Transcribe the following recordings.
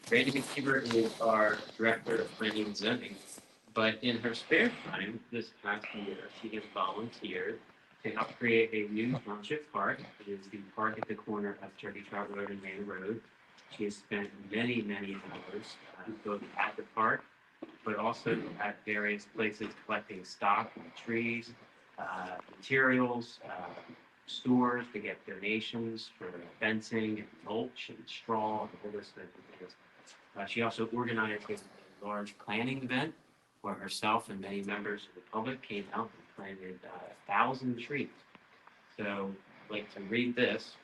Brandy Mckeever is our Director of Planning and Zoning, but in her spare time this past year, she has volunteered to help create a new township park. It is the park at the corner of Turkey Trot Road and Main Road. She has spent many hours both at the park, but also at various places collecting stock and trees, materials, stores to get donations for fencing and mulch and straw and all this kind of things. She also organized a large planting event where herself and many members of the public came out and planted 1,000 trees. So I'd like to read this.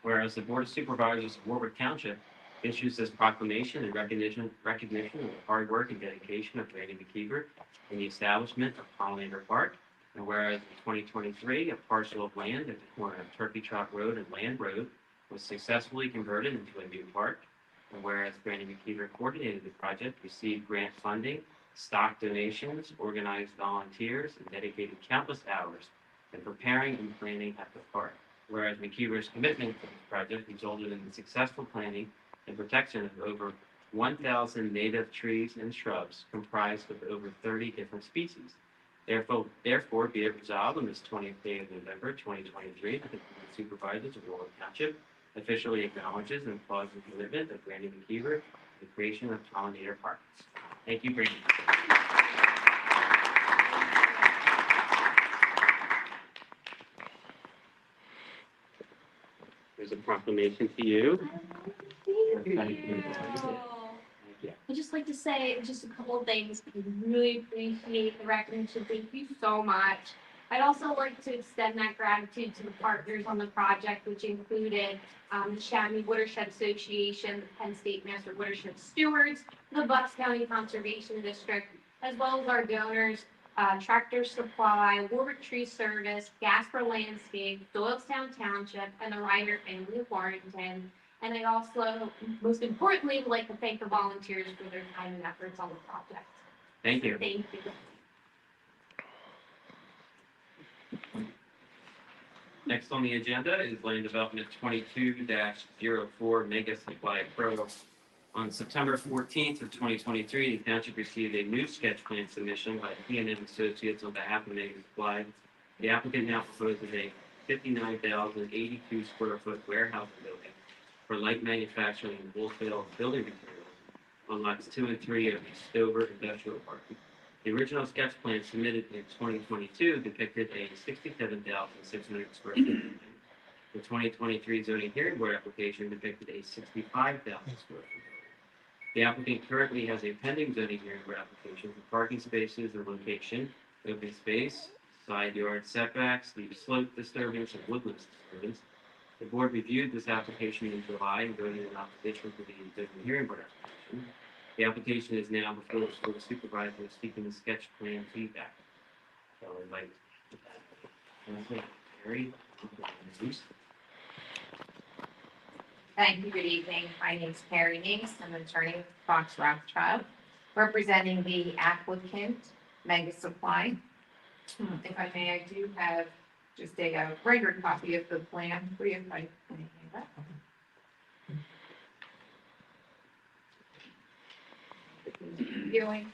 Whereas the Board of Supervisors of Warwick Township issues this proclamation in recognition of the hard work and dedication of Brandy Mckeever in the establishment of Pollinator Park. And whereas in 2023, a parcel of land at the corner of Turkey Trot Road and Land Road was successfully converted into a new park. And whereas Brandy Mckeever coordinated the project, received grant funding, stock donations, organized volunteers, and dedicated countless hours in preparing and planning at the park. Whereas Mckeever's commitment to this project resulted in the successful planting and protection of over 1,000 native trees and shrubs comprised of over 30 different species. Therefore, be it resolved on this 20th day of November 2023 that the Board of Supervisors of Warwick Township officially acknowledges and applauds the commitment of Brandy Mckeever to the creation of Pollinator Park. Thank you, Brandy. There's a proclamation to you. Thank you. I'd just like to say just a couple of things. We really appreciate the recognition. Thank you so much. I'd also like to extend that gratitude to the partners on the project, which included the Chamonix Watershed Association, the Penn State Master Watershed Stewards, the Bucks County Conservation District, as well as our donors, Tractor Supply, Warwick Tree Service, Gasper Landscape, Doylestown Township, and the Ryder family of Warrington. And I also, most importantly, would like to thank the volunteers for their time and efforts on the project. Thank you. Thank you. Next on the agenda is Land Development 22-04 Mega Supply Pro. On September 14th of 2023, the township received a new sketch plan submission by P&M Associates on behalf of Mega Supply. The applicant now proposes a 59,082 square foot warehouse building for light manufacturing and wholesale building materials on lots 2 and 3 of the Stover Industrial Park. The original sketch plan submitted in 2022 depicted a 67,600 square foot building. The 2023 zoning hearing board application depicted a 65,000 square foot building. The applicant currently has a pending zoning hearing board application for parking spaces and location, open space, side yard setbacks, steep slope disturbance, and woodland disturbance. The board reviewed this application in July and voted in opposition to the zoning hearing board application. The application is now before the Board of Supervisors seeking the sketch plan feedback. So I'd like Harry. Thank you. Good evening. My name is Carrie Nace. I'm an attorney with Fox Rothschild, representing the applicant, Mega Supply. If I may, I do have just a record copy of the plan for you. If I may have that. Viewing.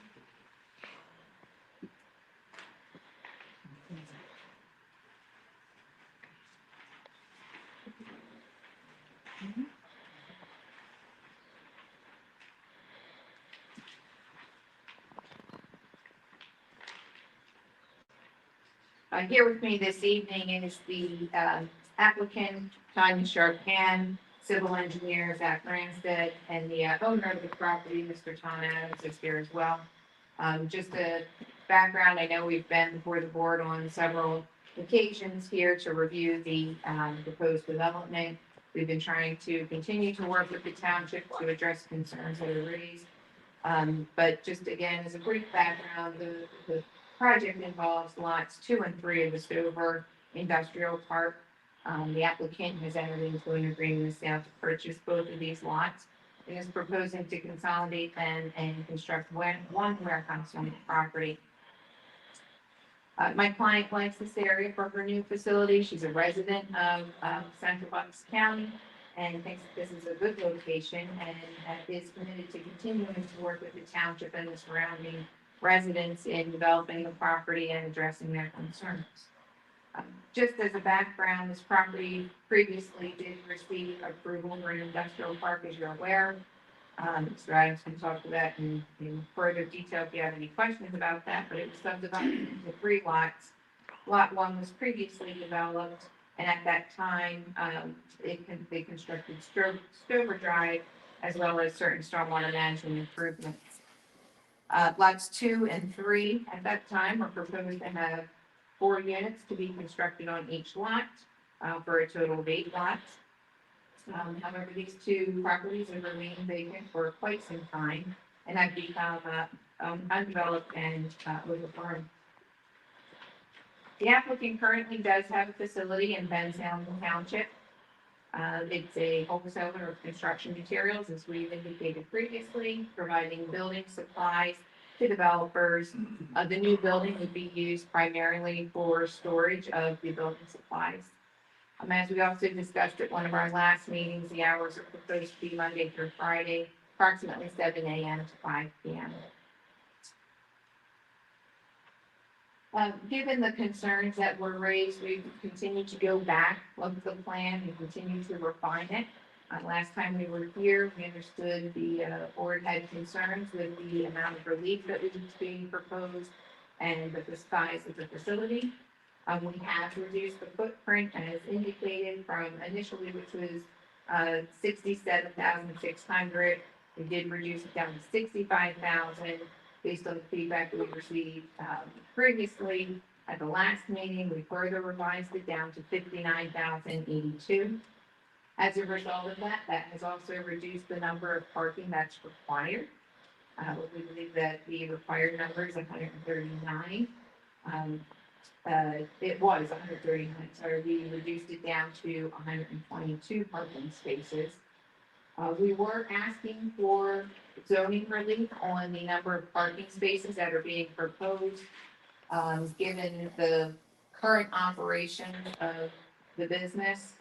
Here with me this evening is the applicant, Tanya Sharpan, civil engineer, Zach Ramstead, and the owner of the property, Mr. Tom Adams, is here as well. Just a background, I know we've been before the board on several occasions here to review the proposed development. We've been trying to continue to work with the township to address concerns that are raised. But just again, as a brief background, the project involves lots 2 and 3 of the Stover Industrial Park. The applicant has entered into an agreement with sale to purchase both of these lots and is proposing to consolidate them and construct one warehouse on the property. My client likes this area for her new facility. She's a resident of Central Bucks County. and thinks this is a good location and is committed to continuing to work with the township and the surrounding residents in developing the property and addressing their concerns. Just as a background, this property previously did receive approval for an industrial park, as you're aware. Mr. Adams can talk to that in further detail if you have any questions about that, but it was subdivided into 3 lots. Lot 1 was previously developed, and at that time, they constructed Stover Drive as well as certain stormwater management improvements. Lots 2 and 3 at that time were proposed to have 4 units to be constructed on each lot, for a total of 8 lots. However, these 2 properties have remained vacant for quite some time and have become undeveloped and overgrown. The applicant currently does have a facility in Benstown Township. It's a wholesaler of construction materials, as we've indicated previously, providing building supplies to developers. The new building would be used primarily for storage of the building supplies. As we also discussed at one of our last meetings, the hours are proposed to be Monday through Friday, approximately 7 a.m. to 5 p.m. Given the concerns that were raised, we've continued to go back, look at the plan, and continue to refine it. Last time we were here, we understood the board had concerns with the amount of relief that was being proposed and the size of the facility. We have reduced the footprint as indicated from initially, which was 67,600. We did reduce it down to 65,000 based on the feedback we received previously. At the last meeting, we further revised it down to 59,082. As a result of that, that has also reduced the number of parking that's required. We believe that the required number is 139. It was 139, sorry, we reduced it down to 122 parking spaces. We were asking for zoning relief on the number of parking spaces that are being proposed. Given the current operation of the business,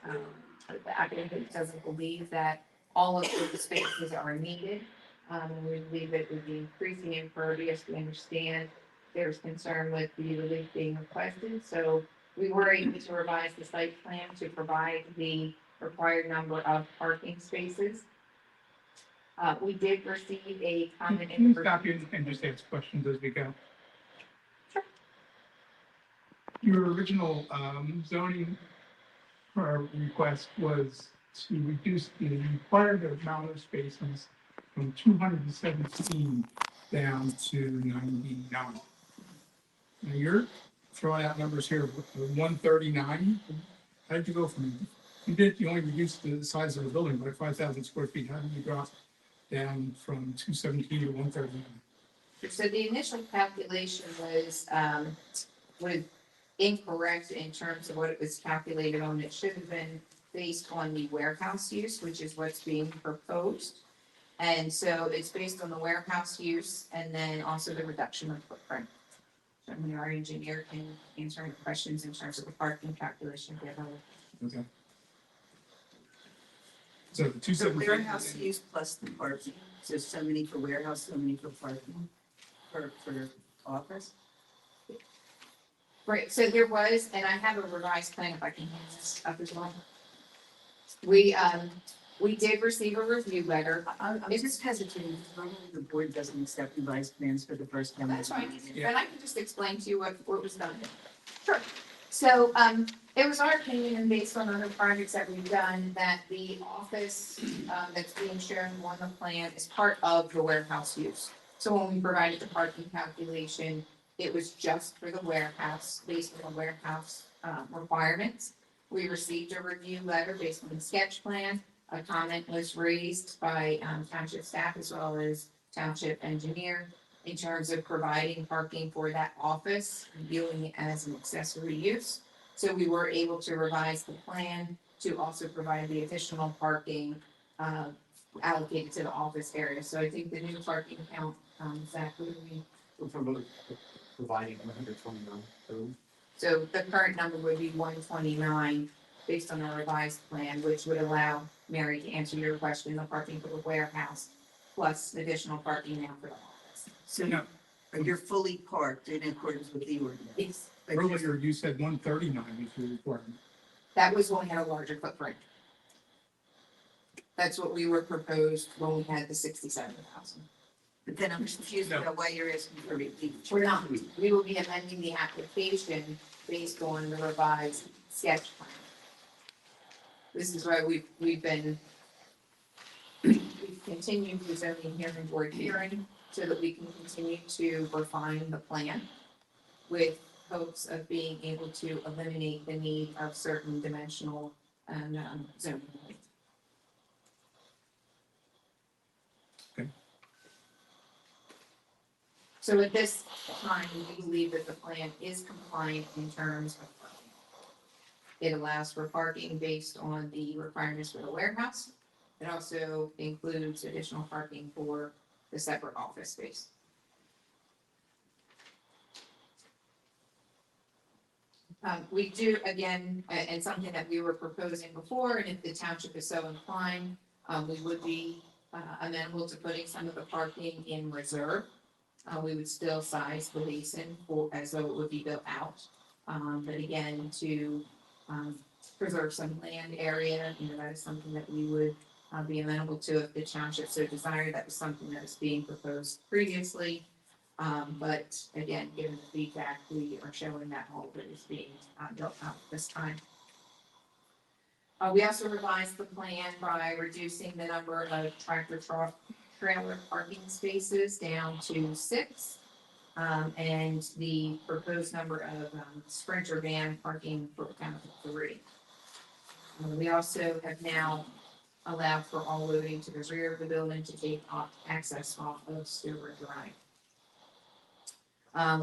the applicant doesn't believe that all of the spaces are needed. And we believe that it would be increasing impervious. We understand there's concern with the relief being requested, so we were able to revise the site plan to provide the required number of parking spaces. We did receive a comment. Can you stop you and just ask questions as we go? Sure. Your original zoning request was to reduce the required amount of spaces from 217 down to 99. Now you're throwing out numbers here of 139. How did you go from, you only reduced the size of the building by 5,000 square feet. How did you drop down from 217 to 139? So the initial calculation was incorrect in terms of what it was calculated on. It should have been based on the warehouse use, which is what's being proposed. And so it's based on the warehouse use and then also the reduction of footprint. Certainly our engineer can answer any questions in terms of the parking calculation. Okay. So the The 217. warehouse use plus the parking, so many for warehouse, so many for parking, for office. Right, so there was, and I have a revised plan if I can hand this up as well. We did receive a review letter. I'm just hesitating, because normally the board doesn't accept revised plans for the first time. That's fine, Yeah. and I can just explain to you what was done. Sure. So, it was our opinion, and based on other projects that we've done, that the office, that's being shown on the plan is part of the warehouse use. So when we provided the parking calculation, it was just for the warehouse, based on the warehouse, requirements. We received a review letter based on the sketch plan. A comment was raised by, township staff as well as township engineer in terms of providing parking for that office, viewing it as an accessory use. So we were able to revise the plan to also provide the additional parking allocated to the office area. So I think the new parking count, exactly, Providing 129. so the current number would be 129. based on a revised plan, which would allow Mary to answer your question, the parking for the warehouse, plus additional parking now for the office. So No. you're fully parked in accordance with the ordinance. It's, Earlier, you said 139 was your requirement. that was when we had a larger footprint. That's what we were proposed when we had the 67,000. But then I'm confused No. about why you're asking for relief. We're not, we will be amending the application based on the revised sketch plan. This is why we've continued the zoning hearing board hearing so that we can continue to refine the plan with hopes of being able to eliminate the need of certain dimensional and zoning. Okay. So at this time, we believe that the plan is compliant in terms of parking. It allows for parking based on the requirements for the warehouse. It also includes additional parking for the separate office space. We do, again, and something that we were proposing before, and if the township is so inclined, we would be amenable to putting some of the parking in reserve. We would still size the basin for, as though it would be built out. But again, to preserve some land area, that is something that we would be amenable to if the township so desired. That was something that was being proposed previously. But again, given the feedback, we are showing that all that is being built out this time. We also revised the plan by reducing the number of trailer parking spaces down to 6. And the proposed number of Sprinter van parking for kind of 3. We also have now allowed for all loading to the rear of the building to take access off of Stewart Drive.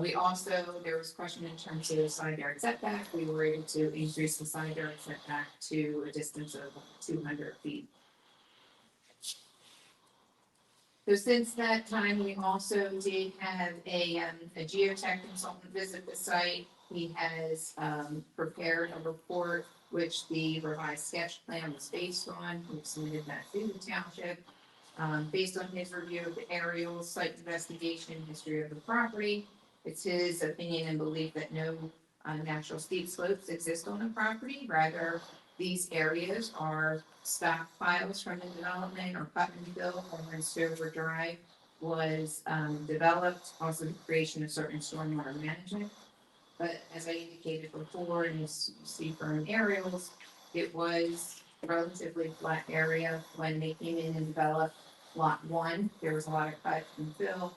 We also, there was a question in terms of side yard setback. We were able to increase the side yard setback to a distance of 200 feet. So since that time, we also did have a geotech consultant visit the site. He has prepared a report which the revised sketch plan was based on. We submitted that to the township. Based on his review of the aerial site investigation history of the property, it's his opinion and belief that no natural steep slopes exist on the property. Rather, these areas are stockpiles from the development or cut and fill when Stover Drive was developed, also the creation of certain stormwater management. But as I indicated before, and you see from aerials, it was a relatively flat area when they came in and developed lot 1. There was a lot of cut and fill.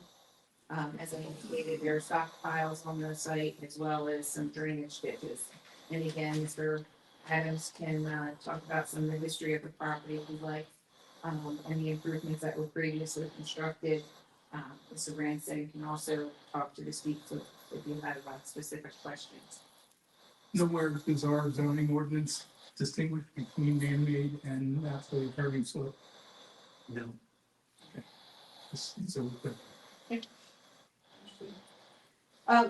As I indicated, there are stockpiles on the site as well as some drainage ditches. And again, Mr. Adams can talk about some of the history of the property if you'd like, and the improvements that were previously constructed. Mr. Branson can also talk to the speakers if you have specific questions. Nowhere does our zoning ordinance distinguish between man-made and naturally occurring soil. No. So,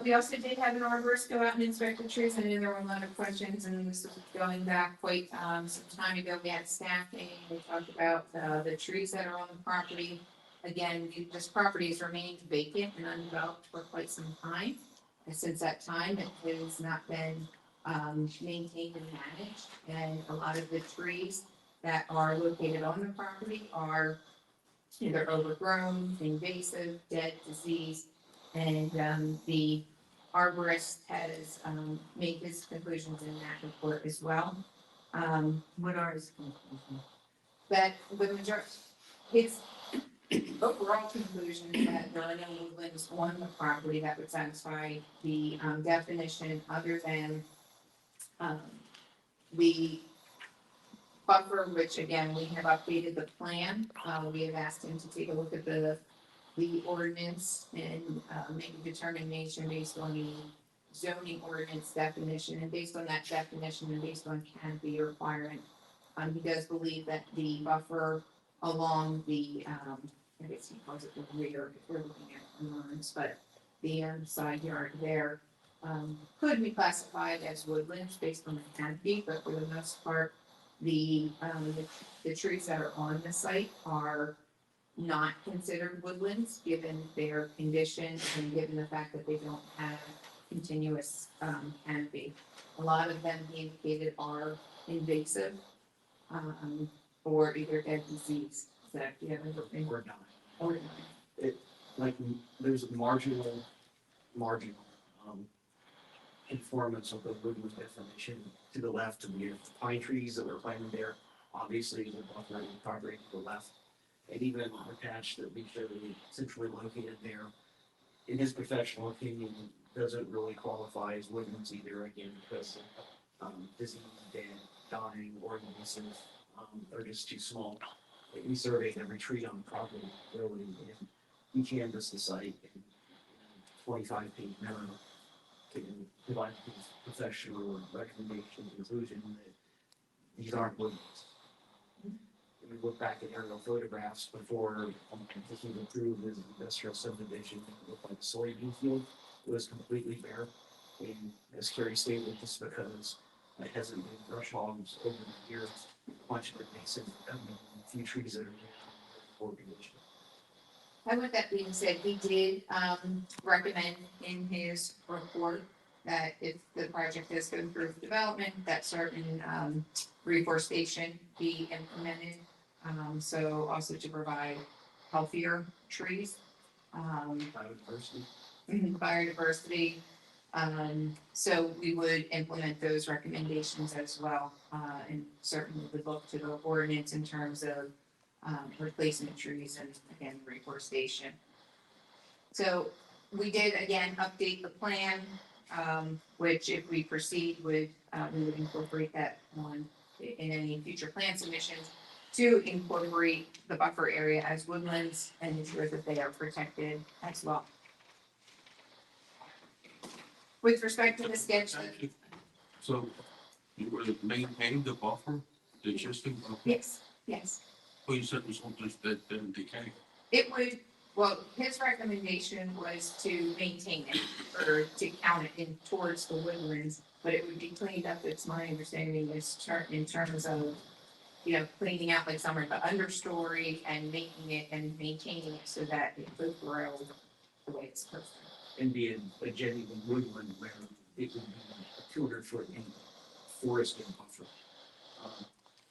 We also did have an arborist go out and inspect the trees. I know there were a lot of questions, and this was going back quite some time ago. We had staffing. We talked about the trees that are on the property. Again, this property has remained vacant and undeveloped for quite some time. And since that time, it has not been maintained and managed. And a lot of the trees that are located on the property are either overgrown, invasive, dead, diseased. And the arborist has made his conclusions in that report as well. What are his conclusions? That the majority, his overall conclusion is that there are no woodlands on the property that would satisfy the definition other than the buffer, which again, we have updated the plan. We have asked him to take a look at the ordinance and make a determination based on the zoning ordinance definition, and based on that definition and based on canopy requirement. He does believe that the buffer along the, I guess he calls it the rear, if we're looking at the lines, but the side yard there could be classified as woodlands based on the canopy, but for the most part, the trees that are on the site are not considered woodlands, given their condition and given the fact that they don't have continuous canopy. A lot of them he indicated are invasive, or either dead disease. So, do you have anything? Or not. Or not? Like, there's a marginal, informants of the woodland definition to the left of the pine trees that were planted there. Obviously, the buffer property to the left, and even the patch that we showed centrally located there, in his professional opinion, doesn't really qualify as woodlands either, again, because disease, dead, dying, or invasive, are just too small. We surveyed every tree on the property, really, and we canvassed the site in 25-page memo to provide his professional recommendation, conclusion that these aren't woodlands. We look back at aerial photographs before this was approved as an industrial subdivision, it looked like a soybean field. It was completely bare. And as Carrie stated, just because it hasn't been brush hogs over the years, a bunch of invasive, a few trees that are in poor condition. And with that being said, he did recommend in his report that if the project is going through development, that certain reforestation be implemented. So also to provide healthier trees, Biodiversity. biodiversity. So we would implement those recommendations as well, and certainly would look to the ordinance in terms of replacement trees and again, reforestation. So we did again update the plan, which if we proceed with, we would incorporate that on in any future plan submissions to incorporate the buffer area as woodlands and ensure that they are protected as well. With respect to the sketch, So you were maintaining the buffer, the existing buffer? yes, yes. Oh, you said it was something that didn't decay. It would, well, his recommendation was to maintain it or to count it in towards the woodlands, but it would be cleaned up. It's my understanding is in terms of, you know, cleaning out like some of the understory and making it and maintaining it so that it would grow the way it's supposed to. And be a genuine woodland where it would be a 200-foot forested buffer.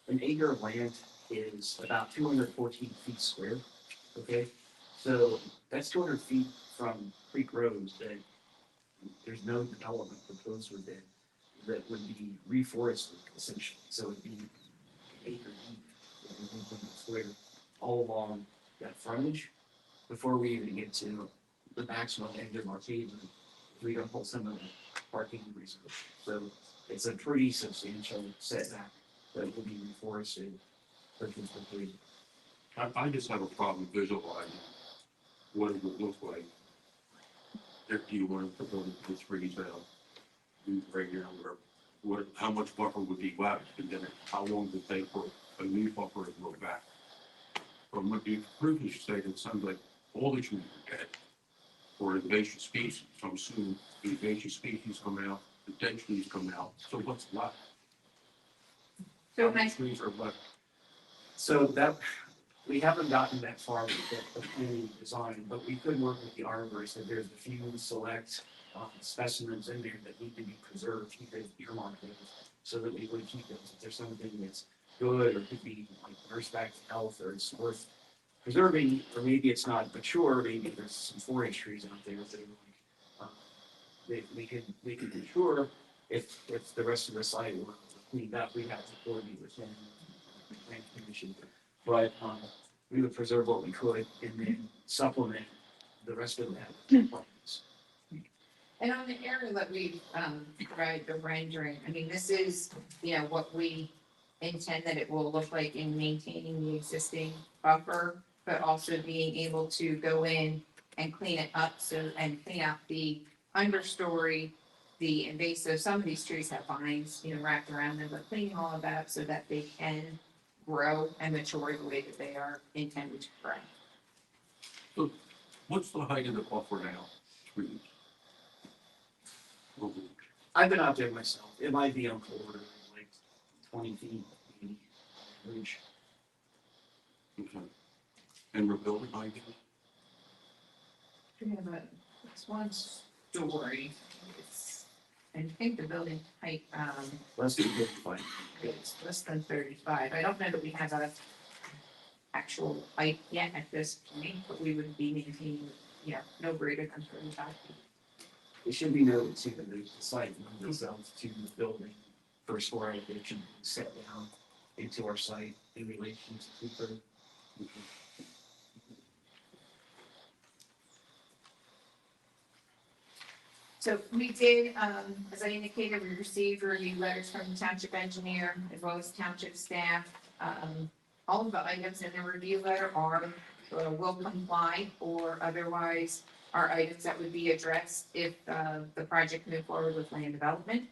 An acre of land is about 214 feet square, okay? So that's 200 feet from creek roads that there's no development proposed with it that would be reforested essentially. So it'd be acre deep, square, all along that frontage before we even get to the maximum end of our pavement. We don't hold some of the parking reserve. So it's a pretty substantial setback that will be reforested. I just have a problem visualizing what it would look like if you wanted to build the trees out right here, where how much buffer would be left, and then how long would it take for a new buffer to grow back? From what you previously said, it sounds like all the trees are dead, or invasive species. So I'm assuming the invasive species come out, the dead trees come out. So what's left? So How many trees are left? So that, we haven't gotten that far with the planning design, but we could work with the arborist that there's a few select specimens in there that need to be preserved. You could earmark those so that we would keep those. If there's something that's good or could be like nursed back to health or it's worth preserving, or maybe it's not mature, maybe there's some 4-H trees out there that are like, we could be sure if the rest of the site were cleaned up, we'd have to coordinate with them. Plan commission, but we would preserve what we could and then supplement the rest of that. And on the area that we provide the rendering, I mean, this is, you know, what we intend that it will look like in maintaining the existing buffer, but also being able to go in and clean it up and clean out the understory, the invasive. Some of these trees have vines, you know, wrapped around them, but cleaning all of that up so that they can grow and mature the way that they are intended to grow. So what's the height of the buffer now? Trees? I've been out there myself. It might be on colder, like 20 feet, maybe, average. Okay. And we're building height? We have it's one story. It's, I think the building height, Less than 55. it's less than 35. I don't know that we have a actual height yet at this point, but we would be maintaining, no greater than 35 feet. It should be noted too that the site lends itself to the building first floor elevation set down into our site in relation to Cooper. So we did, as I indicated, we received review letters from the township engineer as well as township staff. All of the items in the review letter are, will comply, or otherwise are items that would be addressed if the project moved forward with land development.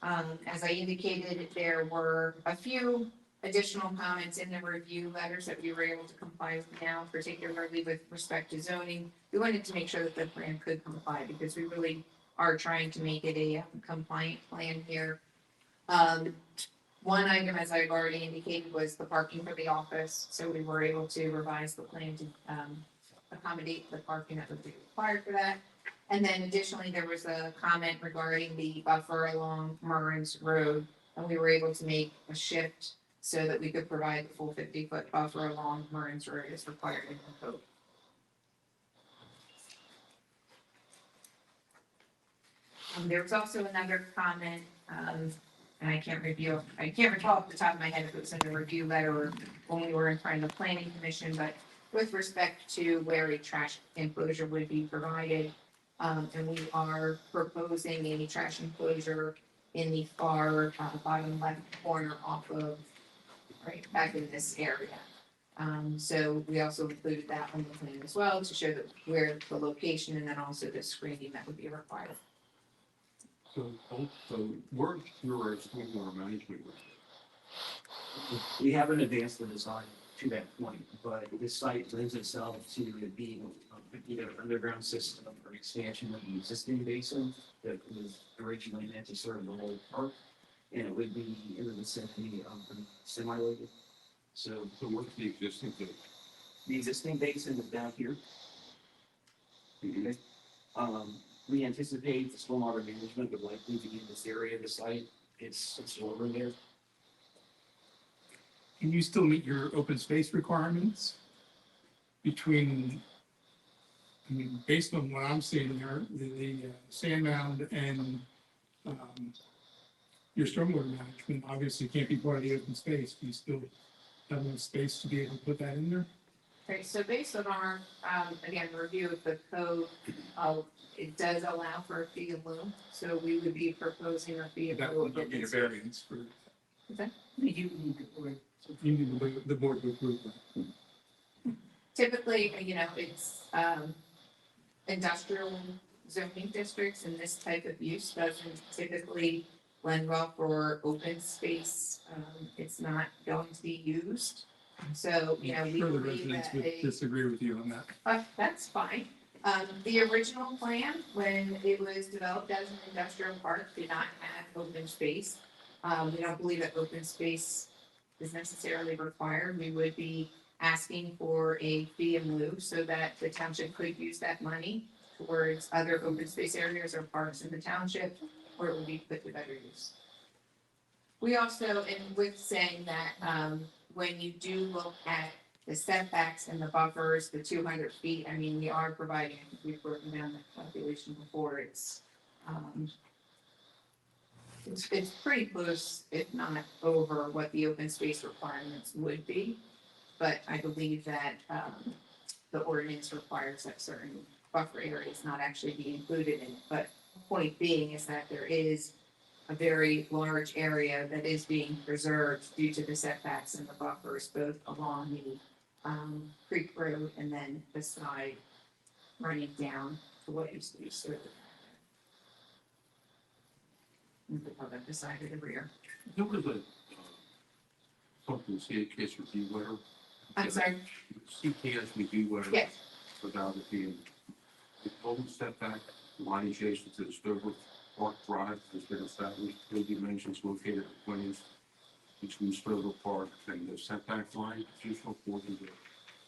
As I indicated, there were a few additional comments in the review letters that we were able to comply with now, particularly with respect to zoning. We wanted to make sure that the plan could comply because we really are trying to make it a compliant plan here. One item, as I've already indicated, was the parking for the office. So we were able to revise the plan to accommodate the parking that would be required for that. And then additionally, there was a comment regarding the buffer along Murray's Road, and we were able to make a shift so that we could provide the full 50-foot buffer along Murray's Road as required in the code. There was also another comment, and I can't recall off the top of my head if it was in a review letter or when we were in front of the planning commission, but with respect to where a trash enclosure would be provided. And we are proposing a trash enclosure in the far bottom left corner off of, right back in this area. So we also included that on the plan as well to show that where the location and then also the screening that would be required. So also, where's your stormwater management? We haven't advanced the design to that point, but this site lends itself to it being either an underground system or expansion of the existing basin that was originally meant to serve the whole park. And it would be in the vicinity of the semi-loaded. So So what's the existing thing? the existing basin is down here. Okay. We anticipate the stormwater management would likely be in this area of the site. It's lower there. Can you still meet your open space requirements between, I mean, based on what I'm seeing there, the sand mound and your stormwater management obviously can't be part of the open space. Do you still have enough space to be able to put that in there? Okay, so based on our, again, review of the code, it does allow for a fee in lieu. So we would be proposing a fee in That lieu. would not be a variance for, We do need the board. you need the board to approve that. Typically, it's industrial zoning districts and this type of use doesn't typically lend well for open space. It's not going to be used. So, we I'm sure the believe residents that would disagree with you on that. that's fine. The original plan, when it was developed as an industrial park, did not have open space. We don't believe that open space is necessarily required. We would be asking for a fee in lieu so that the township could use that money towards other open space areas or parks in the township, or it would be put to better use. We also, and with saying that, when you do look at the setbacks and the buffers, the 200 feet, I mean, we are providing, we've broken down the calculation before, it's pretty close, if not over what the open space requirements would be. But I believe that the ordinance requires that certain buffer areas not actually be included in it. But the point being is that there is a very large area that is being preserved due to the setbacks and the buffers, both along the Creek Road and then the side running down to what used to be sort of the side of the rear. There was a, something, CKS review letter. I'm sorry. CKS review letter. Yes. About it being the total setback line adjacent to the Sturbridge Park Drive has been established, no dimensions located at planes between Stover Park and the setback line, additional portions of the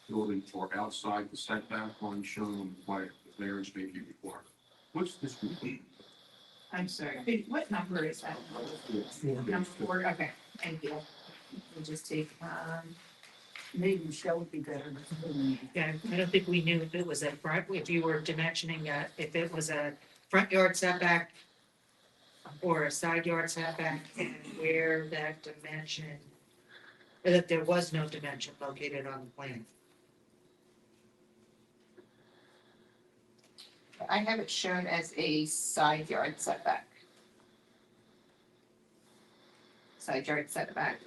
building or outside the setback line shown on the plan, the variance may be required. What's this mean? I'm sorry, what number is that? Number 4, okay, thank you. We'll just take, Maybe Michelle would be better. Yeah, I don't think we knew if it was a front, if you were dimensioning, if it was a front yard setback or a side yard setback, and where that dimension, that there was no dimension located on the plan. I have it shown as a side yard setback. Side yard setback.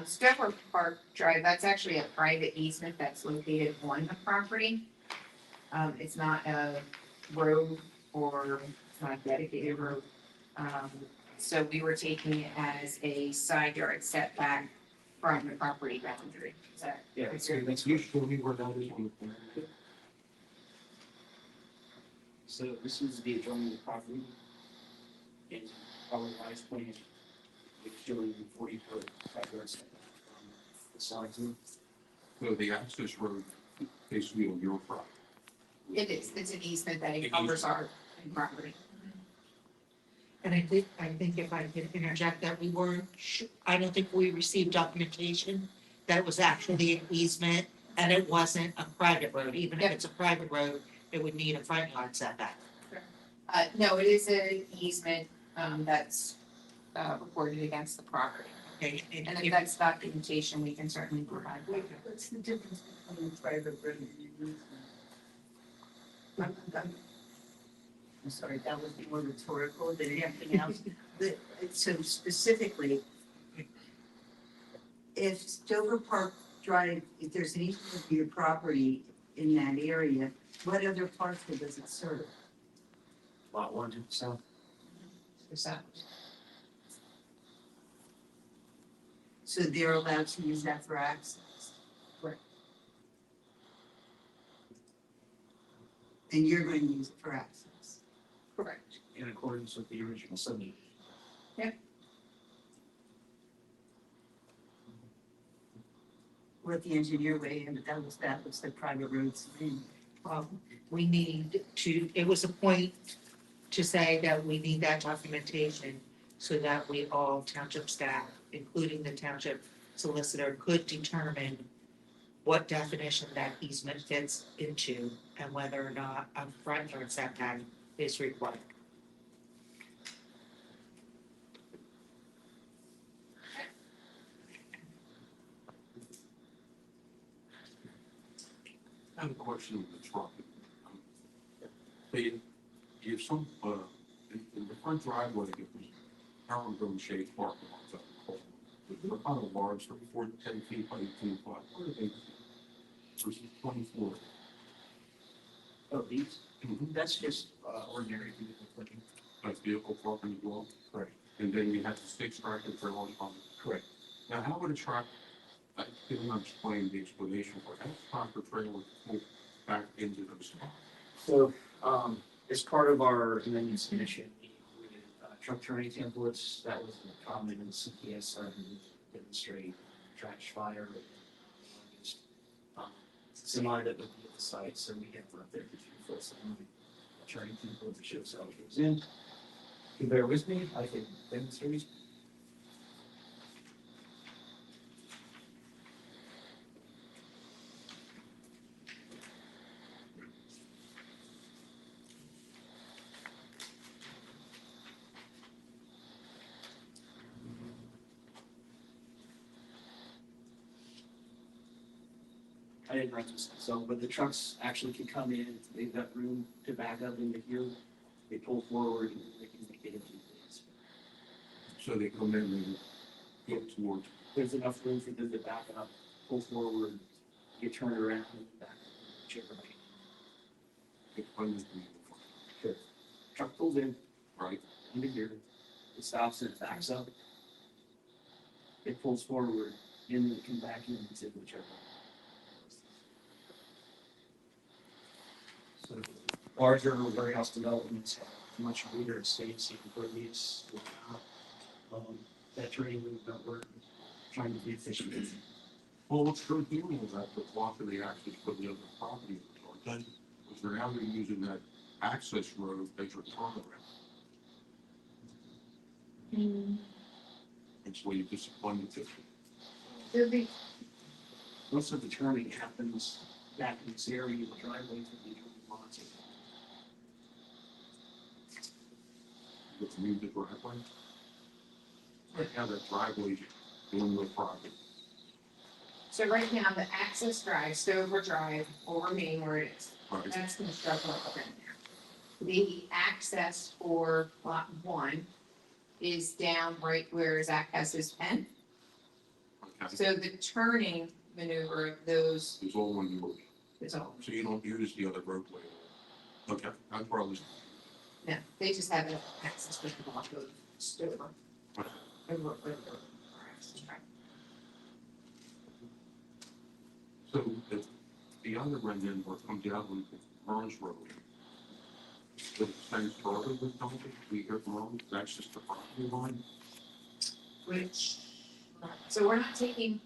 Stover Park Drive, that's actually a private easement that's located on the property. It's not a road or it's not a dedicated road. So we were taking it as a side yard setback from the property boundary. Is that? Yeah, it's usually where that is on the plan. So this is the adjoining property. In our revised plan, it's showing 40-foot side yard setback from the sides. So the access road basically on your property. It is, it's an easement that covers our property. And I think if I could interject that we weren't, I don't think we received documentation that it was actually an easement and it wasn't a private road. Even if it's a private road, it would need a front yard setback. No, it is an easement, that's, recorded against the property. Okay, And if that's documentation, we can certainly provide. What's the difference between private road and easement? I'm sorry, that was more rhetorical than anything else. So specifically, if Stover Park Drive, if there's an easement of your property in that area, what other parcel does it serve? Lot 1 to the south. So they're allowed to use that for access? Correct. And you're going to use it for access? Correct. In accordance with the original subdivision. Let the engineer weigh in, but that was the private roads thing. We need to, it was a point to say that we need that documentation so that we all township staff, including the township solicitor, could determine what definition that easement fits into and whether or not a front yard setback is required. I have a question with the truck. They give some, in the front driveway, it was Harrington shaped parking lots up in They're kind of large, they're 4 to 10 feet by 18 feet. What are they? Versus 24. Oh, these? Mhm. That's just ordinary vehicle parking. That's vehicle parking as well. Correct. And then you have the 6 tractor trailers on it. Correct. Now, how would a truck, I didn't explain the explanation for how tractor trailer pull back into those spots? So, as part of our amendments submission, we included truck turning templates. That was common in CPS to demonstrate trash fire. Semi that would be at the site, so we have left there for 2 foot semi turning template that shows how it goes in. If you bear with me, I can demonstrate. I didn't write this, so, but the trucks actually can come in, they've got room to back up into here, they pull forward and they can make it into place. So they come in and go towards, There's enough room for them to back up, pull forward, get turned around, and back, whichever way. get funded from the front, Truck pulls in, right? into here, it stops and it backs up. It pulls forward, and then it can back in and whichever way. So larger warehouse developments, much bigger space for these. That training that we're trying to be efficient with. Well, what's good doing is that the block of the access for the other property, then, because they're now using that access road as your turnaround. It's where you disappointed it. There'll be, Most of the turning happens back in this area, the driveways will be lots of. With music driveway. Right now, that driveway in the property. so right now, the access drive, Stover Drive, will remain where it is. Right. That's gonna struggle up in there. The access for lot 1 is down right where Zach has his pen. Okay. So the turning maneuver of those It's all one road, is all. so you don't use the other roadway. Okay, that's probably. No, they just have an access with the block of Stover. Right. Over their access drive. So if the other end then will come down with Burns Road. The same further with Township, we hear from Rome, that's just the property line. Which, so we're not taking,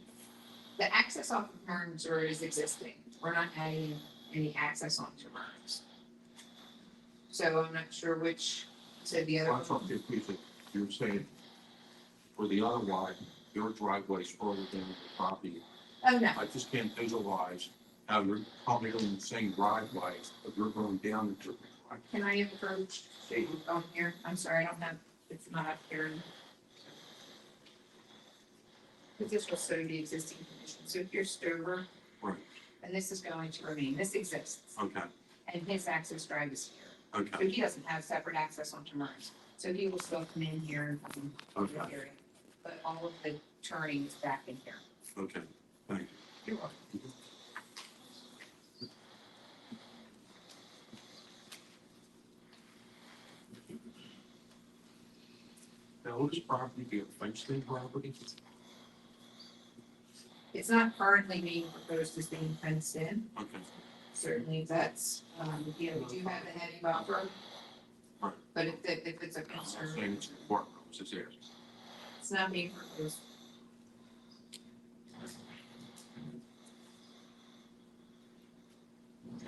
the access off of Burns Road is existing. We're not adding any access onto Burns. So I'm not sure which, so the other. Well, that's what you're saying, for the other line, your driveway's further down the property. Oh, no, I just can't visualize how you're probably on the same driveway, but you're going down the different driveway. can I approach on here? I'm sorry, I don't have, it's not up here. But this will show the existing condition. So here's Stover. Right. And this is going to remain, this exists. Okay, And his access drive is here. So okay, he doesn't have separate access onto Mers. So he will still come in here and come in the Okay. area. But all of the turning is back in here. okay, thank you. You're welcome. Now, will this property be a fenced-in property? It's not currently being proposed as being fenced in. Okay, Certainly that's, you know, we do have a heavy buffer. Right. But if it's a I'm concern, saying it's important, it's theirs. it's not being proposed.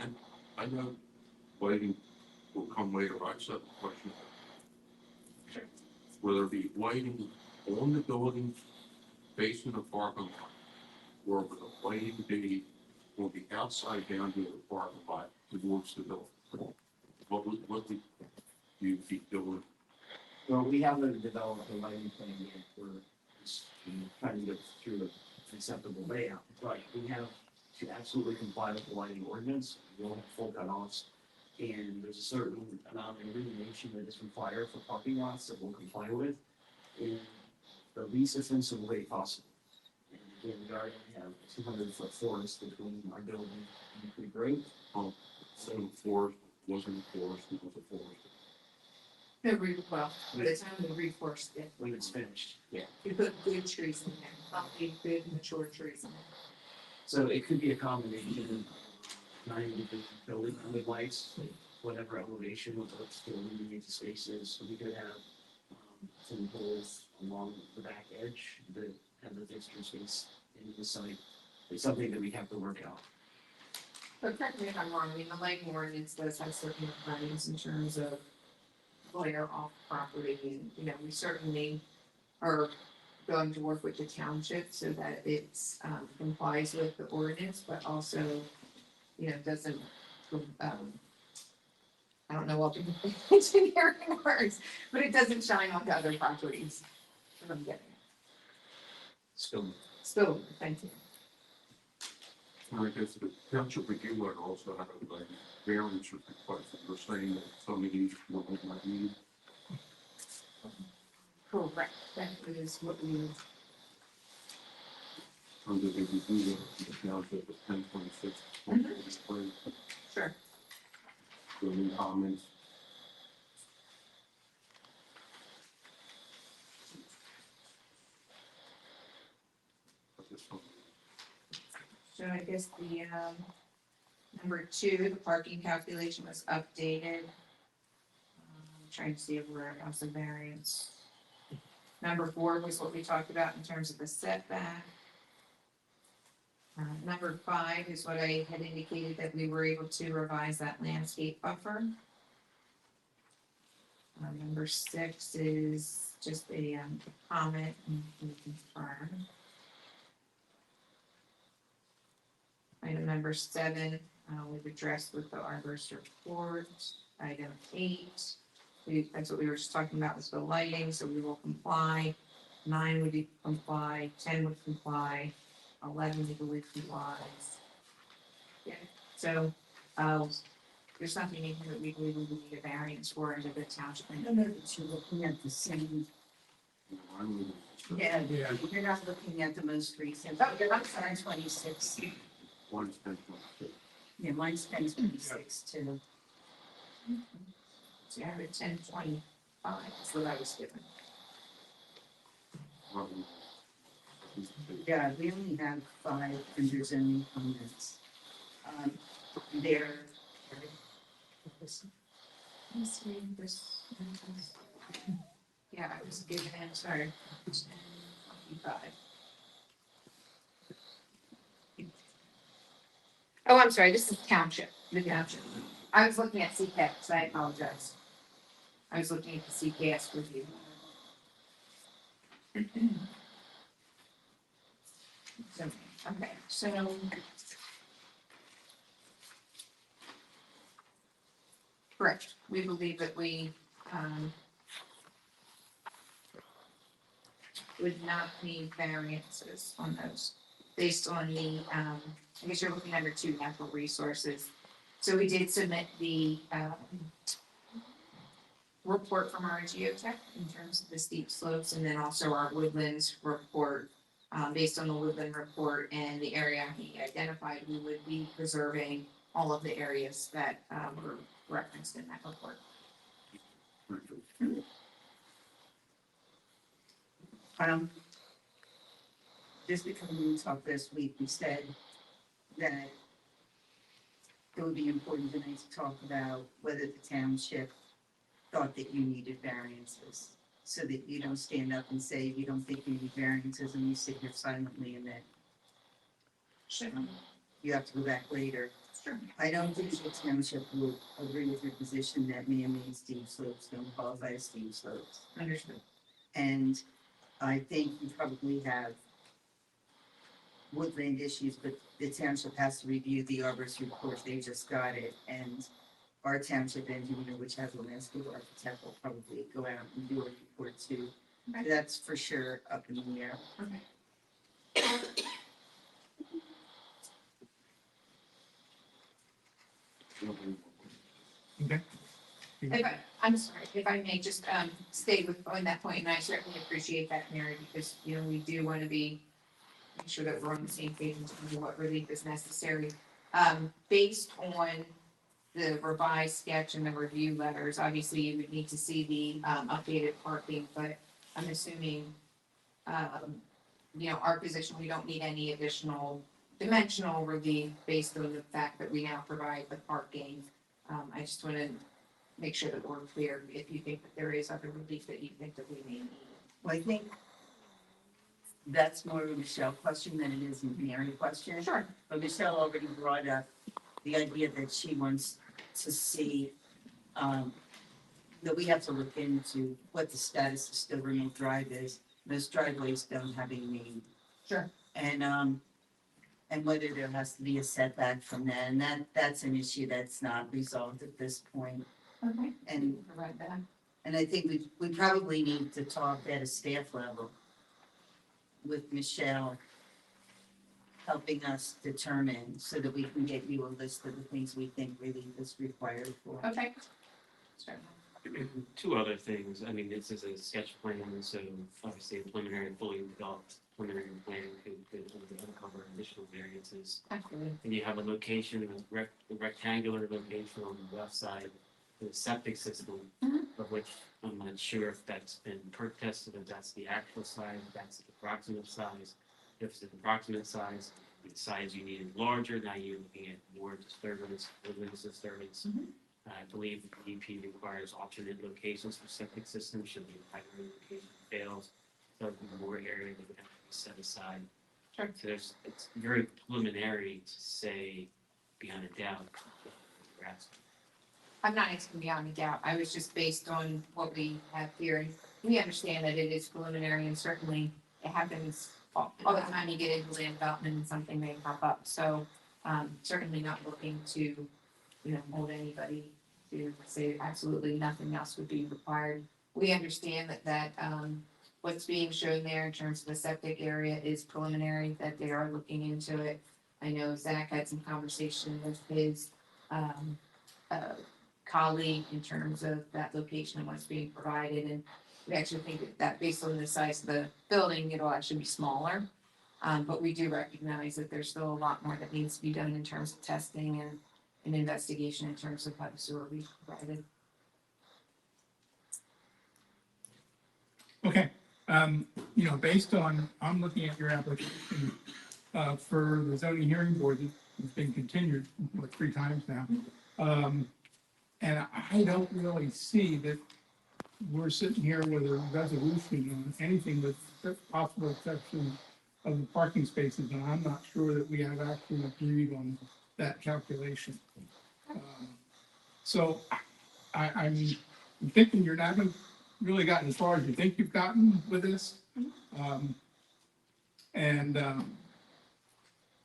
And I know lighting will come later, I just have a question. Sure. Will there be lighting on the building facing the parking lot? Or will the lighting be on the outside down to the parking lot towards the building? What would you be doing? Well, we haven't developed a lighting plan yet for this, trying to get through an acceptable layout, but we have to absolutely comply with the lighting ordinance. We'll have full cutoffs, and there's a certain amount of illumination that is required for parking lots that we'll comply with in the least offensive way possible. And again, we already have 200-foot forest between our building and the grade. So the forest wasn't a forest, it was a forest. No, well, by the time we reforest it, When it's finished, yeah. we put good trees in there, probably good mature trees in there. So it could be a combination of 90 building with lights, whatever elevation of the illuminated spaces. So we could have some poles along the back edge that have the fixture space in the site. It's something that we have to work out. But correct me if I'm wrong, I mean, the lighting ordinance does have certain requirements in terms of glare off property, and, you know, we certainly are going to work with the township so that it's complies with the ordinance, but also, you know, doesn't, I don't know what the engineering words, but it doesn't shine onto other properties. That's what I'm getting at. Still, thank you. And I guess the township reviewer also had a like variance request, you're saying that some of these will might need. Correct, that is what we, Under the review of the township of 1026. sure. Any comments? So I guess the, number 2, the parking calculation was updated. trying to see if we're out the variance. Number 4 was what we talked about in terms of the setback. Number 5 is what I had indicated that we were able to revise that landscape buffer. Number 6 is just a comment and confirm. Item number 7, we've addressed with the arborist report. Item 8, that's what we were just talking about, was the lighting, so we will comply. 9 would comply, 10 would comply, 11 we believe complies. Yeah, so, there's nothing in here that we believe we need a variance for under the township. I don't know that you're looking at the same, yeah, Yeah. you're not looking at the most recent, oh, you're not on 26. One's 10.6. Yeah, mine's 10/26 too. So you have a 1025, that's what I was given. Yeah, we only have 5 under zoning comments. There, Let's read this. Yeah, I was given, sorry, 1025. Oh, I'm sorry, this is township, the township. I was looking at CCAS, so I apologize. I was looking at the CCAS review. So, okay, so. Correct, we believe that we, would not need variances on those, based on the, I guess you're looking under 2 natural resources. So we did submit the, report from our geotech in terms of the steep slopes, and then also our woodlands report. Based on the woodland report and the area he identified, we would be preserving all of the areas that, were referenced in that report. just because we talked this week, we said that it would be important tonight to talk about whether the township thought that you needed variances, so that you don't stand up and say you don't think you need variances and you sit here silently and then Sure. you have to go back later. Sure. I don't think the township would agree with your position that man-made steep slopes don't qualify as steep slopes. Understood. And I think you probably have woodland issues, but the township has to review the arborist report, they just got it, and our township engineer, which has a landscape architect, will probably go out and do a report too. Okay. That's for sure up in the air. Okay. Okay. I'm sorry, if I may just stay with on that point, and I certainly appreciate that, Mary, because, you know, we do want to make sure that we're on the same page in terms of what relief is necessary. Based on the revised sketch and the review letters, obviously you would need to see the updated parking, but I'm assuming, you know, our position, we don't need any additional dimensional relief based on the fact that we now provide the parking. I just want to make sure that we're clear if you think that there is other relief that you think that we may need. Well, I think that's more of a Michelle question than it is a Mary question. Sure. But Michelle already brought up the idea that she wants to see, that we have to look into what the status of Still Mill Drive is. Most driveways don't have a name. Sure. And whether there has to be a setback from that, and that's an issue that's not resolved at this point. Okay. And Provide that. And I think we probably need to talk at a staff level with Michelle helping us determine so that we can get you a list of the things we think relief is required for. Okay. Sure. Two other things, I mean, this is a sketch plan, so obviously a preliminary, fully developed preliminary plan could uncover additional variances. Absolutely. And you have a location, a rectangular location on the left side, for the septic system, Mhm. of which I'm not sure if that's been perk tested, if that's the actual size, if that's the approximate size. If it's the approximate size, the size you need is larger, now you're looking at more disturbance, wilderness disturbance. Mhm. I believe the DEP requires alternate locations for septic systems should the primary location fails. So more area that would have to be set aside. Sure. So it's very preliminary to say beyond a doubt. Perhaps. I'm not asking beyond a doubt. I was just based on what we have here. And we understand that it is preliminary and certainly it happens all the time you get into land development and something may pop up. So certainly not looking to, hold anybody to say absolutely nothing else would be required. We understand that what's being shown there in terms of the septic area is preliminary, that they are looking into it. I know Zach had some conversation with his colleague in terms of that location and what's being provided, and we actually think that based on the size of the building, it'll actually be smaller. But we do recognize that there's still a lot more that needs to be done in terms of testing and an investigation in terms of how the sewer will be provided. Okay, based on, I'm looking at your application, for the zoning hearing board, it's been continued, 3 times now. And I don't really see that we're sitting here with a resolution on anything but the possible exception of the parking spaces, and I'm not sure that we have actually agreed on that calculation. So I'm thinking you're not really gotten as far as you think you've gotten with this.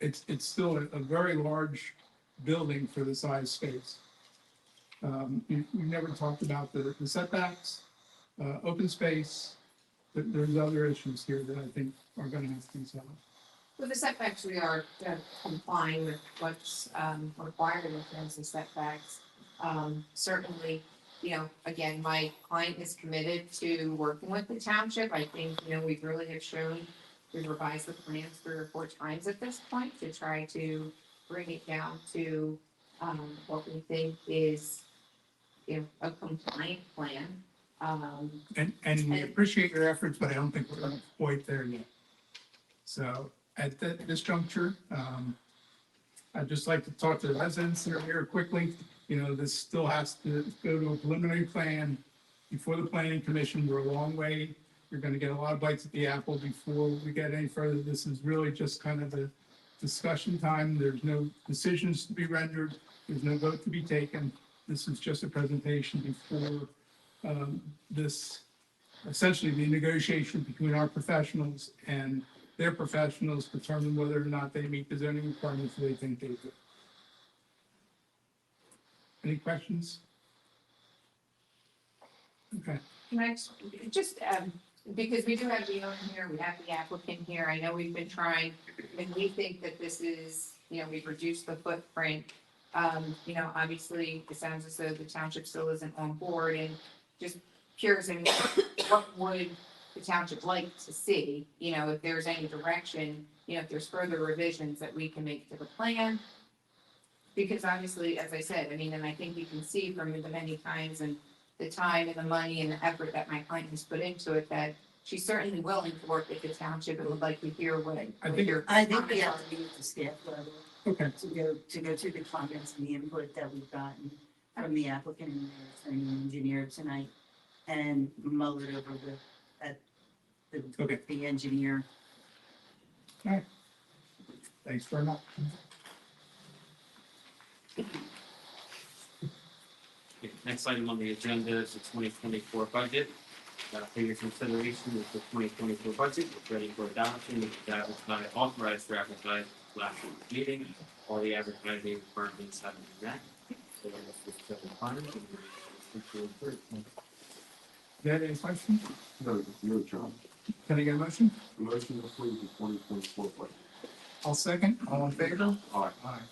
It's still a very large building for the size space. You never talked about the setbacks, open space. There's other issues here that I think are gonna have to be solved. With the setbacks, we are complying with what's required in terms of setbacks. Certainly, again, my client is committed to working with the township. I think, we really have shown, we've revised the plans 3 or 4 times at this point to try to bring it down to what we think is a compliant plan. And we appreciate your efforts, but I don't think we're quite there yet. So at this juncture, I'd just like to talk to the residents that are here quickly. This still has to go to a preliminary plan before the planning commission. We're a long way. You're gonna get a lot of bites at the apple before we get any further. This is really just kind of a discussion time. There's no decisions to be rendered. There's no vote to be taken. This is just a presentation before this, essentially the negotiation between our professionals and their professionals determine whether or not they meet the zoning requirements they think they do. Any questions? Okay. Can I just, because we do have the owner here, we have the applicant here, I know we've been trying, and we think that this is, we've reduced the footprint. Obviously, it sounds as though the township still isn't on board, and just curious, what would the township like to see, if there's any direction, if there's further revisions that we can make to the plan? Because obviously, as I said, and I think you can see from the many times and the time and the money and the effort that my client has put into it, that she's certainly willing to work with the township and would like to hear what your I think we have to be at the staff level Okay. to go through the comments and the input that we've gotten from the applicant and the engineer tonight, and mull it over the engineer. All right. Thanks very much. Okay, next item on the agenda is the 2024 budget. For your consideration is the 2024 budget. It's ready for adoption. It's advertised, authorized for advertising last week's meeting. All the advertising requirements have been met. So that's the second final. You have any questions? No, John. Can I get a motion? Motion to approve the 2024 budget. I'll second. All in favor? Aye. Aye.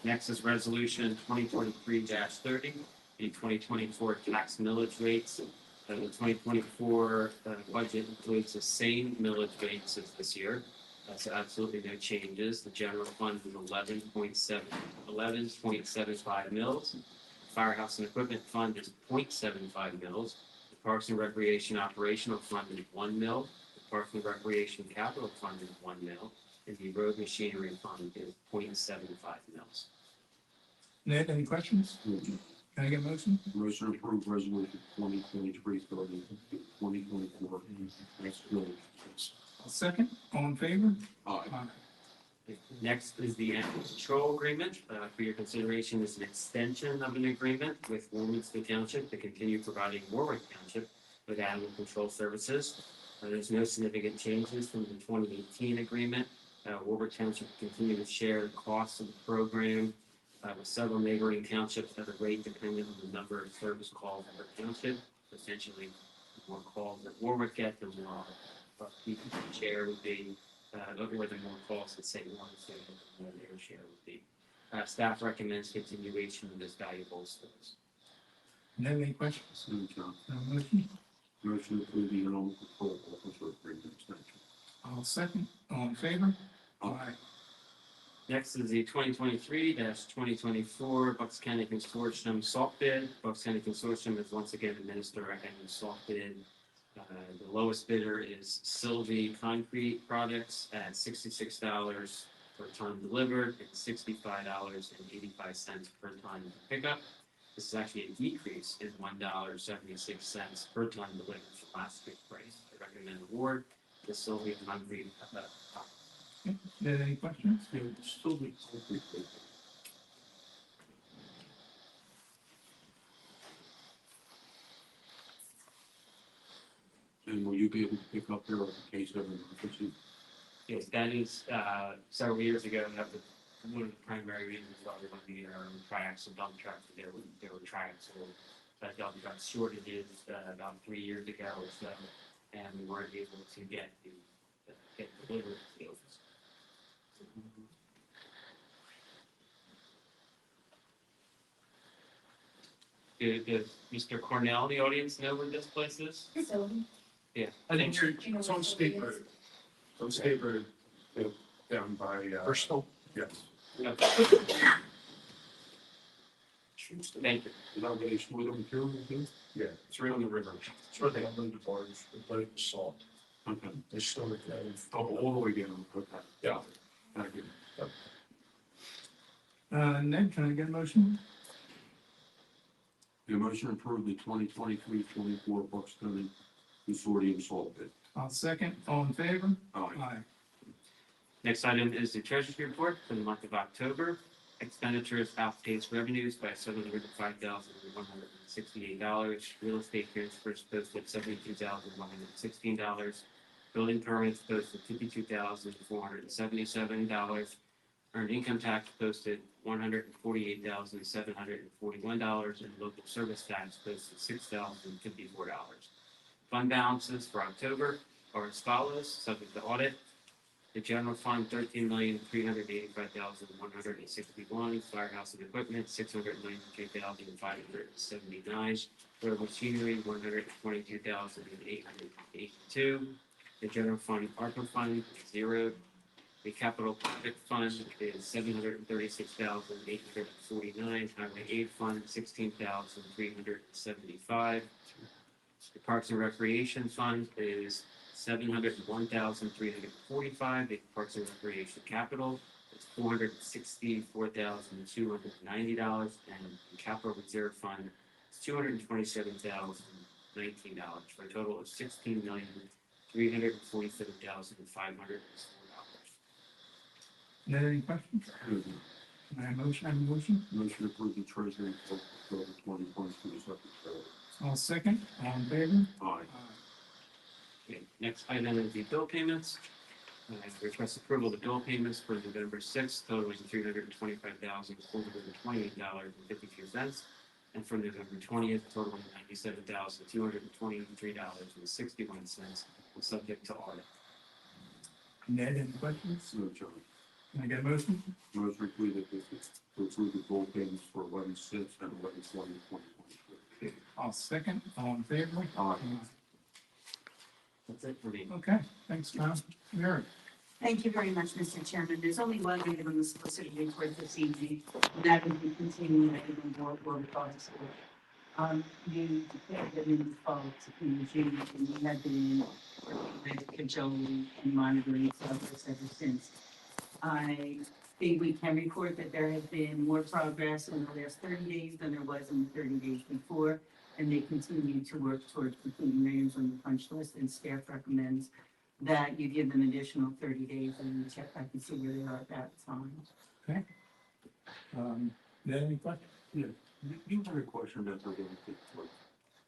Next is resolution 2023-30, the 2024 tax millage rates. The 2024 budget includes the same millage rates as this year. That's absolutely no changes. The general fund is 11.75 mils. The Firehouse and Equipment Fund is 0.75 mils. The Parks and Recreation Operational Fund is 1 mil. The Parks and Recreation Capital Fund is 1 mil. And the Road Machinery Fund is 0.75 mils. Ned, any questions? Can I get a motion? Motion to approve resolution 2023-2024 as bill. I'll second. All in favor? Aye. Next is the animal control agreement. For your consideration is an extension of an agreement with Warwick Township to continue providing Warwick Township with animal control services. There's no significant changes from the 2018 agreement. Warwick Township will continue to share the costs of the program with several neighboring townships at a rate dependent on the number of service calls per township. Essentially, the more calls that Warwick gets, the more the share would be. Or the more calls that say one, so the more their share would be. Staff recommends continuation of this valuable service. Ned, any questions? No, John. No motion? Motion to approve the animal control officer agreement extension. I'll second. All in favor? Aye. Next is the 2023-2024 Bucks County Consortium salt bid. Bucks County Consortium is once again administered a salt bid. The lowest bidder is Sylvie Concrete Products at $66 per ton delivered and $65.85 per ton pickup. This is actually a decrease in $1.76 per ton delivered from last week's price. I recommend award to Sylvie Concrete. Ned, any questions? Still be concrete. And will you be able to pick up there in case of an emergency? Yes, that is, several years ago, that was one of the primary reasons why we wanted to get our own tracks and dump trucks, there were tracks, so that dump truck shortages, about 3 years ago or so, and we weren't able to get delivered to the office. Does Mr. Cornell, the audience, know where this place is? So, Yeah. I think it's on State Road. It's on State Road, down by, Bristol? yes. Thank you. Is that where they store the material? Yeah, it's right on the river. It's where they unload the barge, the load of salt. Okay. They store it there. All the way down, okay. Yeah. Thank you. Ned, can I get a motion? The motion to approve the 2023-24 Bucks County Consortium salt bid. I'll second. All in favor? Aye. Next item is the treasurer's report for the month of October. Expenditures outpaced revenues by $705,168. Real estate transfers posted $72,116. Building permits posted $52,477. Earned income tax posted $148,741, and local service tax posted $6,054. Fund balances for October are as follows, subject to audit. The general fund, $13,385,161. Firehouse and equipment, $693,579. Road machinery, $122,882. The general fund, ARPA fund, $0. The capital project fund is $736,849. Highway aid fund, $16,375. The Parks and Recreation Fund is $701,345. The Parks and Recreation Capital is $464,290, and the Capital Reserve Fund is $227,019 for a total of $16,347,504. Ned, any questions? Can I have a motion? Motion to approve the treasury report for the 2022 secretary. I'll second. All in favor? Aye. Okay, next item is the bill payments. I request approval of the bill payments for November 6th totaling $325,428.52, and for November 20th totaling $97,223.61, subject to audit. Ned, any questions? No, John. Can I get a motion? Motion to approve the bill payments for 11/6 and 11/20/2023. I'll second. All in favor? Aye. That's it for me. Okay, thanks, Tom. Mary? Thank you very much, Mr. Chairman. There's only one item on the solicitor report this evening, and that would be continuing item where we thought it would. You declared that in the fall in June, and we have been working with cajoling and monitoring progress ever since. I think we can report that there has been more progress in the last 30 days than there was in the 30 days before. And they continue to work towards completing items on the punch list, and staff recommends that you give them additional 30 days and you check back and see where they are at that time. Ned, any questions? Yeah, you had a question about the like,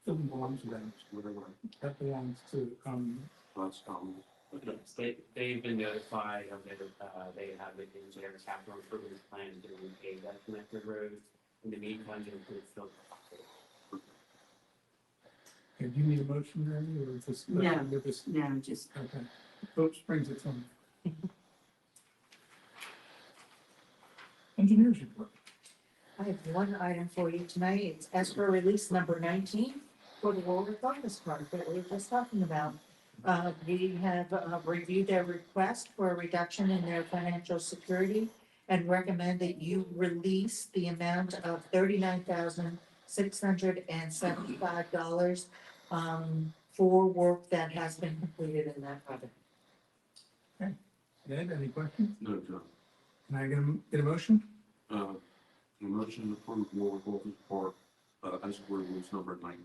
Doesn't belong to them. whatever, That belongs to, last comment. Yes, they've been notified of their, they have it in their capital improvement plan to repave that connector road. In the meantime, they're still. do you need a motion, Randy, or just? No. We're just, No, just, okay. Oops, brings it on. Engineers report. I have one item for you tonight. It's escrow release number 19 for the Warwick office park that we were just talking about. We have reviewed their request for a reduction in their financial security and recommend that you release the amount of $39,675 for work that has been completed in that project. Ned, any questions? No, John. Can I get a motion? A motion to approve Warwick Office Park, as ordinance number 19.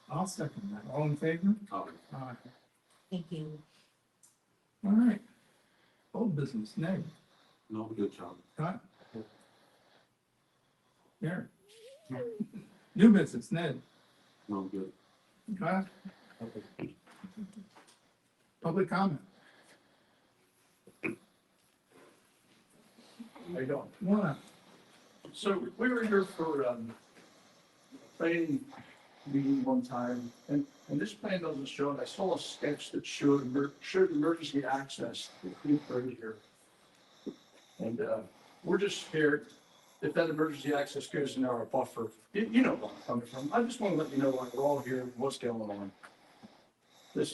I'll second that. All in favor? Aye. Aye. Thank you. All right. Old business, Ned. No, good job. Scott? Gary? New business, Ned. No, good. Scott? Public comment. How you doing? One. So we were here for, planning meeting one time, and this plan doesn't show it. I saw a sketch that showed emergency access right here. And, we're just scared if that emergency access goes in our buffer. You know where I'm coming from. I just want to let you know why we're all here, and what's going on. The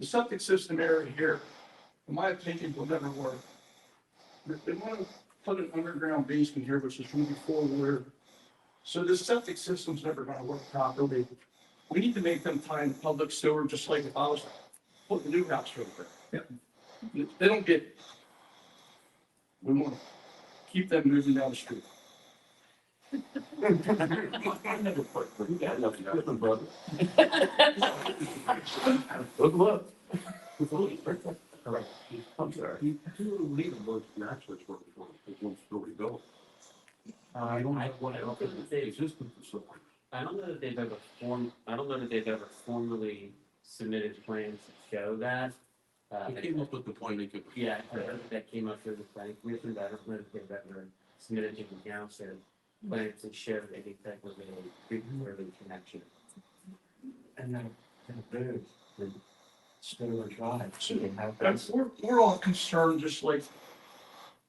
septic system area here, in my opinion, will never work. They want to put an underground basement here, which is going to be four-wheeler. So this septic system's never going to work properly. We need to make them tie in public sewer, just like if I was putting a new house over there. They don't get it. We want to keep them moving down the street. I never put, you got nothing with them, brother. Good luck. I'm sorry. You do leave a bunch of access for it's one story building. I don't think they Existing facility. I don't know that they've ever formally submitted plans to show that. They came up with the point they could. Yeah, that came up through the planning commission, but I don't know if they've ever submitted to the council plans to show any type of a pre-early connection. And then, Stoner Drive, so they have. We're all concerned, just like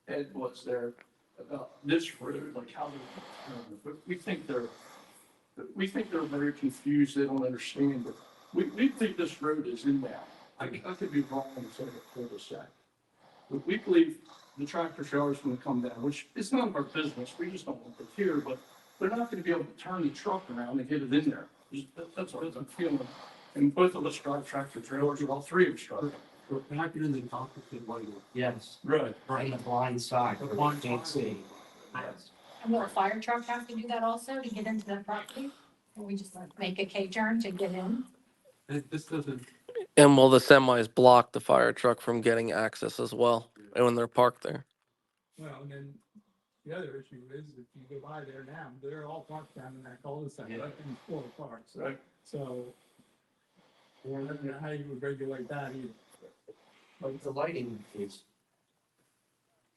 Ed was there, about this road, like how they're, but we think they're very confused, they don't understand, but we think this road is in now. I could be wrong and say a cul-de-sac. But we believe the tractor trailer's gonna come down, which is none of our business, we just don't want it here, but they're not gonna be able to turn the truck around and get it in there. That's our feeling. And both of us drive tractor trailers, or all three of us drive. We're packing in the opposite way. Yes, Right. right, the blind side. The blind Can't side. see. Yes. And will a fire truck have to do that also to get into the property? Or we just like make a K-turn to get in? This doesn't, And will the semis block the fire truck from getting access as well when they're parked there? Well, and then the other issue is if you go by there now, they're all parked down in that cul-de-sac. Yeah. That thing's full of cars. Right. So, I don't know how you would regulate that either. But the lighting is,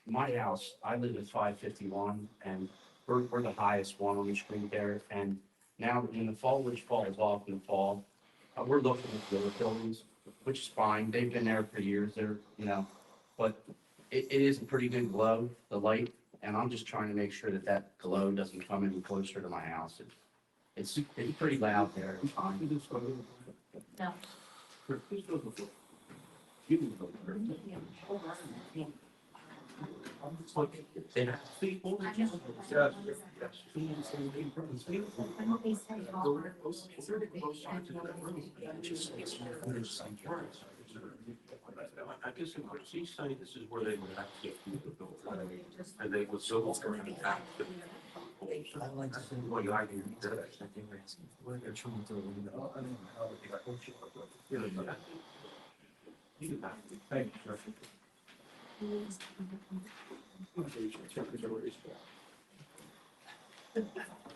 my house, I live at 551, and we're the highest one on the street there, and now when the foliage falls off in the fall, we're looking at the other buildings, which is fine, they've been there for years, but it is a pretty good glow, the light, and I'm just trying to make sure that that glow doesn't come any closer to my house. It's pretty loud there, it's fine. No. this doesn't look. You can go there. They have People. I know. Yes. I guess in our seaside, this is where they would actually do the building, and they would so around the back. Well, you argue that. Thank you.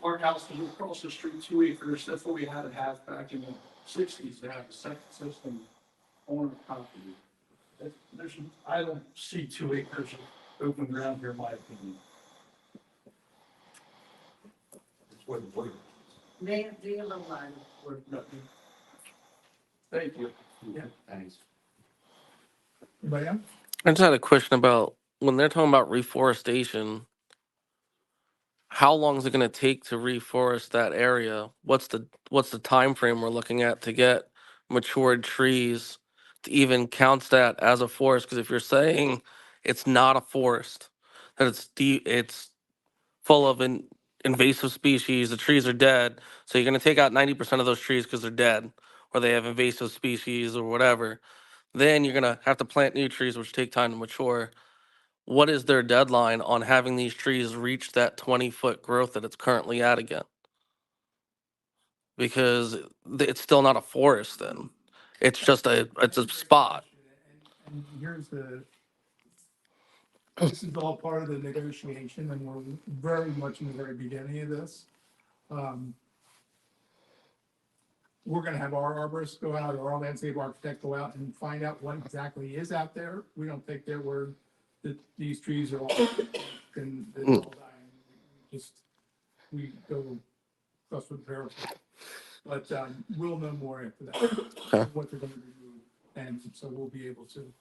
Our house is across the street, 2 acres, that's what we had to have back in the sixties, to have a septic system on the property. There's, I don't see 2 acres of open ground here, in my opinion. It's where the boiler. They have a line. Thank you. Yeah, thanks. Anybody else? I just had a question about when they're talking about reforestation. How long is it going to take to reforest that area? What's the time frame we're looking at to get matured trees to even count that as a forest? Because if you're saying it's not a forest, that it's full of invasive species, the trees are dead, so you're going to take out 90% of those trees because they're dead, or they have invasive species or whatever. Then you're going to have to plant new trees, which take time to mature. What is their deadline on having these trees reach that 20-foot growth that it's currently at again? Because it's still not a forest then. It's just it's a spot. And here's this is all part of the negotiation, and we're very much in the very beginning of this. We're gonna have our arborists go out, or our landscape architect go out and find out what exactly is out there. We don't think that these trees are all, and they're all dying. We go plus with verify. But, we'll know more after that, what they're gonna remove, and so we'll be able to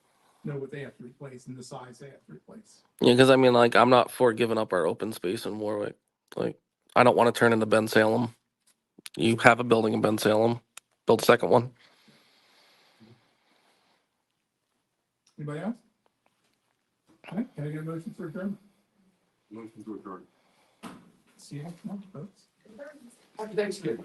know what they have to replace and the size they have to replace. Yeah, because I mean, like, I'm not for giving up our open space in Warwick. Like, I don't want to turn into Ben Salem. You have a building in Ben Salem, build a second one. Anybody else? All right, can I get a motion for adjournment? Motion to adjourn. See you next month, folks. Happy Thanksgiving.